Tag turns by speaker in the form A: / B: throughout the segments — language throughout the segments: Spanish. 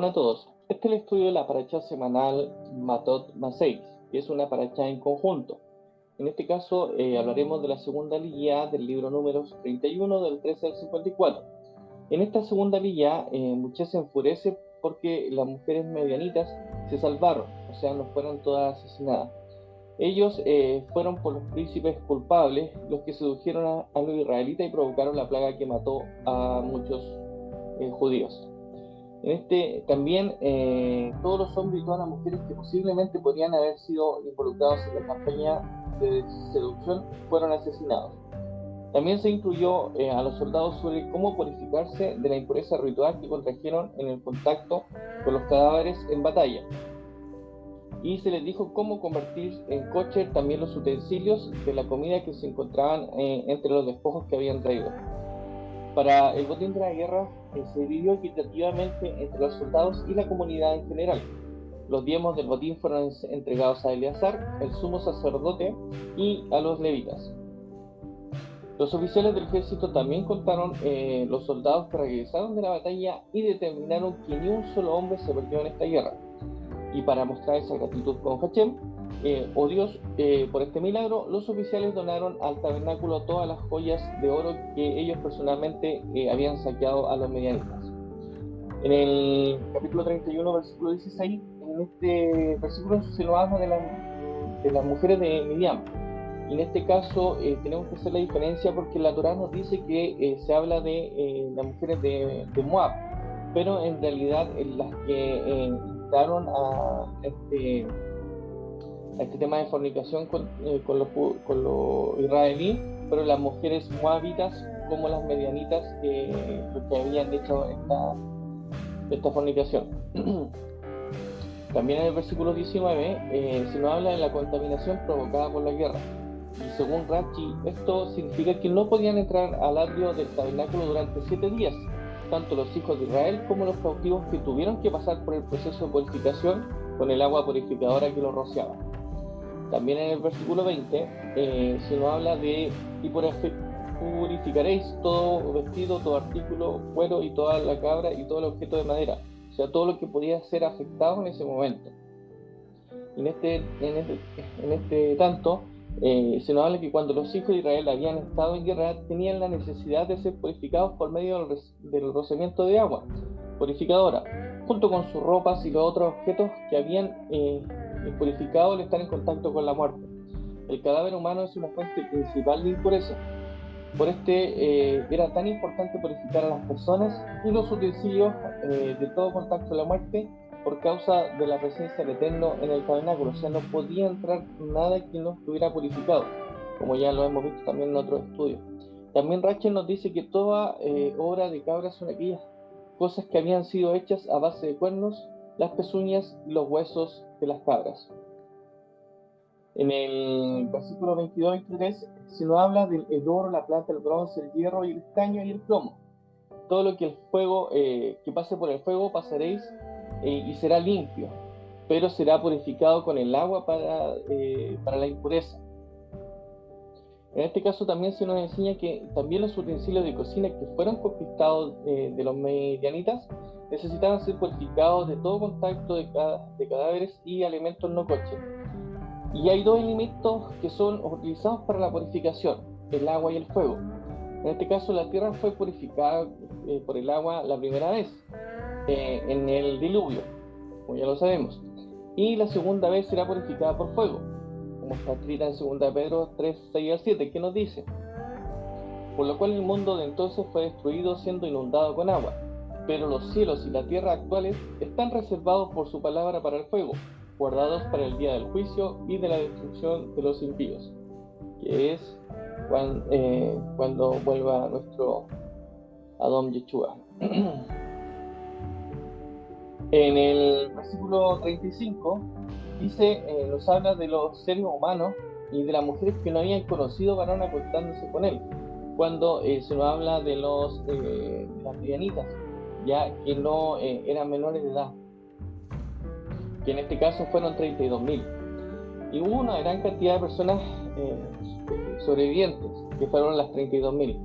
A: Hola a todos. Este es el estudio de la paracha semanal Matot Maseis, que es una paracha en conjunto. En este caso hablaremos de la segunda liyá del libro Números 31 del 13 al 54. En esta segunda liyá Moshe se enfurece porque las mujeres medianitas se salvaron, o sea, no fueron todas asesinadas. Ellos fueron por los príncipes culpables los que sedujeron a los israelitas y provocaron la plaga que mató a muchos judíos. En este también todos los hombres y todas las mujeres que posiblemente podrían haber sido involucrados en la campaña de seducción fueron asesinados. También se incluyó a los soldados sobre cómo purificarse de la impureza ritual que contrajeron en el contacto con los cadáveres en batalla. Y se les dijo cómo convertir en kosher también los utensilios de la comida que se encontraban entre los despojos que habían traído. Para el botín de la guerra se dividió equitativamente entre los soldados y la comunidad en general. Los diezmos del botín fueron entregados a Eleazar, el sumo sacerdote, y a los levitas. Los oficiales del ejército también contaron los soldados que regresaron de la batalla y determinaron que ni un solo hombre se perdió en esta guerra. Y para mostrar esa gratitud con Hashem, Dios, por este milagro, los oficiales donaron al tabernáculo todas las joyas de oro que ellos personalmente habían saqueado a los medianitas. En el capítulo 31, versículo 16, en este versículo se nos habla de las mujeres de Midian. Y en este caso tenemos que hacer la diferencia porque la Torá nos dice que se habla de las mujeres de Moab, pero en realidad las que entraron a este tema de fornicación con los israelíes, pero las mujeres moabitas como las medianitas que habían hecho esta fornicación. También en el versículo 19 se nos habla de la contaminación provocada por la guerra. Y según Rashi, esto significa que no podían entrar al atrio del tabernáculo durante 7 días, tanto los hijos de Israel como los cautivos que tuvieron que pasar por el proceso de purificación con el agua purificadora que los rociaba. También en el versículo 20 se nos habla de y purificaréis todo vestido, todo artículo, cuero y toda la cabra y todo el objeto de madera, o sea, todo lo que podía ser afectado en ese momento. En este tanto se nos habla que cuando los hijos de Israel habían estado en guerra tenían la necesidad de ser purificados por medio del rociamiento de agua purificadora, junto con sus ropas y los otros objetos que habían purificado al estar en contacto con la muerte. El cadáver humano es una fuente principal de impureza. Por era tan importante purificar a las personas y los utensilios de todo contacto con la muerte por causa de la presencia del Eterno en el tabernáculo. O sea, no podía entrar nada que no estuviera purificado, como ya lo hemos visto también en otros estudios. También Rachel nos dice que toda obra de cabra son aquellas cosas que habían sido hechas a base de cuernos, las pezuñas y los huesos de las cabras. En el versículo 22-23 se nos habla del oro, la plata, el bronce, el hierro y el estaño y el plomo. Todo lo que el fuego, que pase por el fuego pasaréis y será limpio, pero será purificado con el agua para la impureza. En este caso también se nos enseña que también los utensilios de cocina que fueron conquistados de los medianitas necesitaban ser purificados de todo contacto de cadáveres y alimentos no kosher. Y hay dos elementos que son utilizados para la purificación, el agua y el fuego. En este caso la tierra fue purificada por el agua la primera vez, en el diluvio, como ya lo sabemos. Y la segunda vez será purificada por fuego, como está escrita en 2 Pedro 3, 6 al 7, que nos dice: por lo cual el mundo de entonces fue destruido siendo inundado con agua, pero los cielos y la tierra actuales están reservados por su palabra para el fuego, guardados para el día del juicio y de la destrucción de los impíos, que es cuando vuelva nuestro Adón Yeshua. En el versículo 35 nos habla de los seres humanos y de las mujeres que no habían conocido varón acostándose con él, cuando se nos habla de las medianitas, ya que no eran menores de edad, que en este caso fueron 32.000. Y hubo una gran cantidad de personas sobrevivientes, que fueron las 32.000,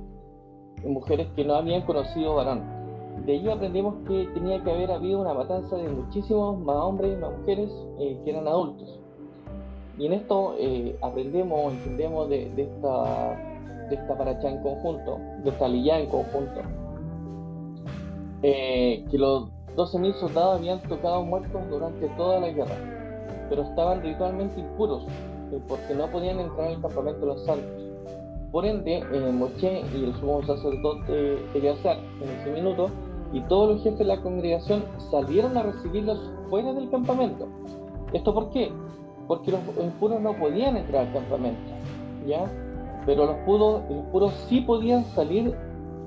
A: mujeres que no habían conocido varón. De allí aprendimos que tenía que haber habido una matanza de muchísimos más hombres y más mujeres que eran adultos. Y en esto aprendemos, entendemos de esta paracha en conjunto, de esta liyá en conjunto, que los 12.000 soldados habían tocado muertos durante toda la guerra, pero estaban ritualmente impuros, porque no podían entrar al campamento de los santos. Por ende, Moshe y el sumo sacerdote Eleazar en ese minuto y todos los jefes de la congregación salieron a recibirlos fuera del campamento. ¿Esto por qué? Porque los impuros no podían entrar al campamento, ¿ya? Pero los puros sí podían salir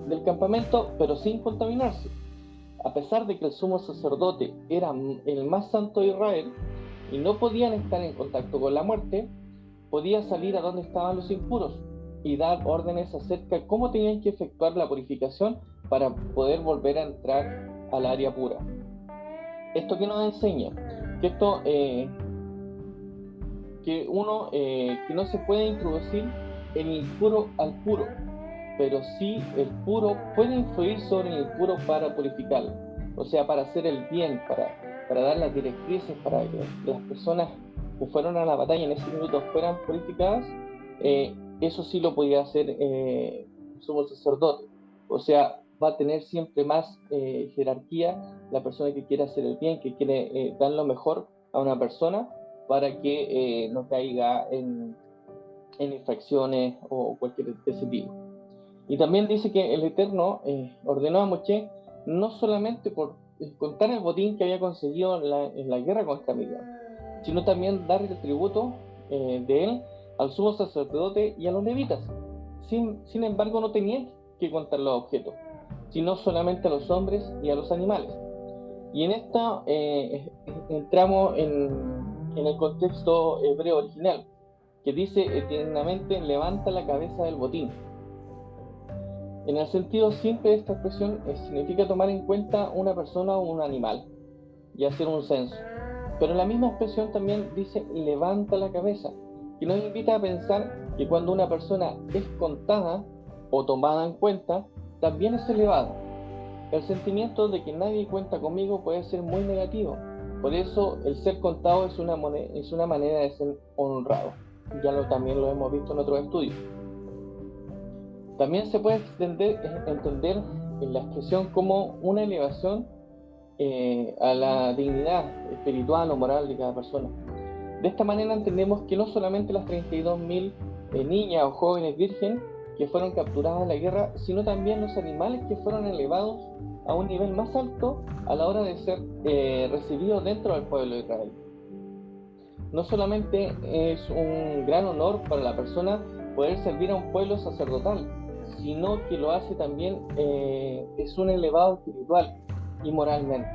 A: del campamento, pero sin contaminarse. A pesar de que el sumo sacerdote era el más santo de Israel y no podían estar en contacto con la muerte, podía salir a donde estaban los impuros y dar órdenes acerca de cómo tenían que efectuar la purificación para poder volver a entrar al área pura. ¿Esto qué nos enseña? Que esto que no se puede introducir el impuro al puro, pero sí el puro puede influir sobre el impuro para purificarlo, o sea, para hacer el bien, para dar las directrices, para que las personas que fueron a la batalla en ese minuto fueran purificadas. Eso sí lo podía hacer el sumo sacerdote, o sea, va a tener siempre más jerarquía la persona que quiere hacer el bien, que quiere dar lo mejor a una persona para que no caiga en infracciones o cualquier de ese tipo. Y también dice que el Eterno ordenó a Moshe no solamente por contar el botín que había conseguido en la guerra contra Midian, sino también dar el tributo de él al sumo sacerdote y a los levitas. Sin embargo, no tenían que contar los objetos, sino solamente a los hombres y a los animales. Y en esta entramos en el contexto hebreo original, que dice eternamente levanta la cabeza del botín. En el sentido simple de esta expresión significa tomar en cuenta una persona o un animal y hacer un censo. Pero la misma expresión también dice levanta la cabeza, que nos invita a pensar que cuando una persona es contada o tomada en cuenta, también es elevada. El sentimiento de que nadie cuenta conmigo puede ser muy negativo. Por eso el ser contado es una manera de ser honrado. También lo hemos visto en otros estudios. También se puede entender en la expresión como una elevación a la dignidad espiritual o moral de cada persona. De esta manera entendemos que no solamente las 32.000 niñas o jóvenes vírgenes que fueron capturadas en la guerra, sino también los animales que fueron elevados a un nivel más alto a la hora de ser recibidos dentro del pueblo de Israel. No solamente es un gran honor para la persona poder servir a un pueblo sacerdotal, sino que lo hace también, es un elevado espiritual y moralmente.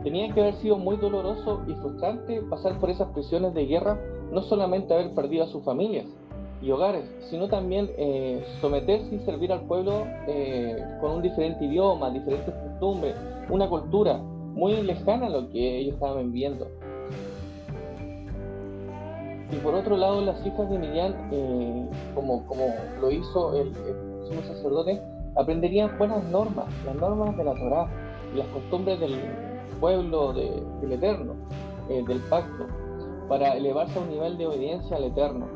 A: Tenía que haber sido muy doloroso y frustrante pasar por esas prisiones de guerra, no solamente haber perdido a sus familias y hogares, sino también someterse y servir al pueblo con un diferente idioma, diferentes costumbres, una cultura muy lejana a lo que ellos estaban viviendo. Y por otro lado, las hijas de Midian, como lo hizo el sumo sacerdote, aprenderían buenas normas, las normas de la Torá y las costumbres del pueblo del Eterno, del pacto, para elevarse a un nivel de obediencia al Eterno,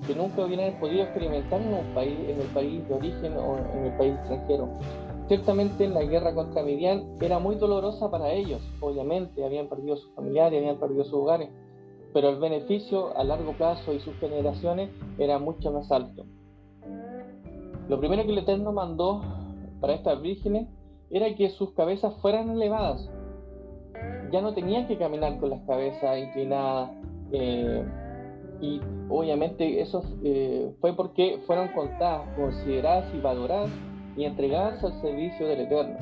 A: que nunca hubieran podido experimentar en el país de origen o en el país extranjero. Ciertamente la guerra contra Midian era muy dolorosa para ellos, obviamente, habían perdido sus familiares, habían perdido sus hogares, pero el beneficio a largo plazo y sus generaciones era mucho más alto. Lo primero que el Eterno mandó para estas vírgenes era que sus cabezas fueran elevadas. Ya no tenían que caminar con las cabezas inclinadas, y obviamente eso fue porque fueron contadas, consideradas y valoradas y entregadas al servicio del Eterno,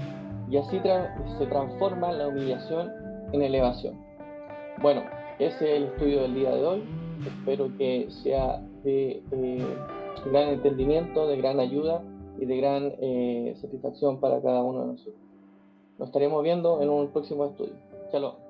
A: y así se transforma la humillación en elevación. Bueno, ese es el estudio del día de hoy. Espero que sea de gran entendimiento, de gran ayuda y de gran satisfacción para cada uno de nosotros. Nos estaremos viendo en un próximo estudio. Shalom.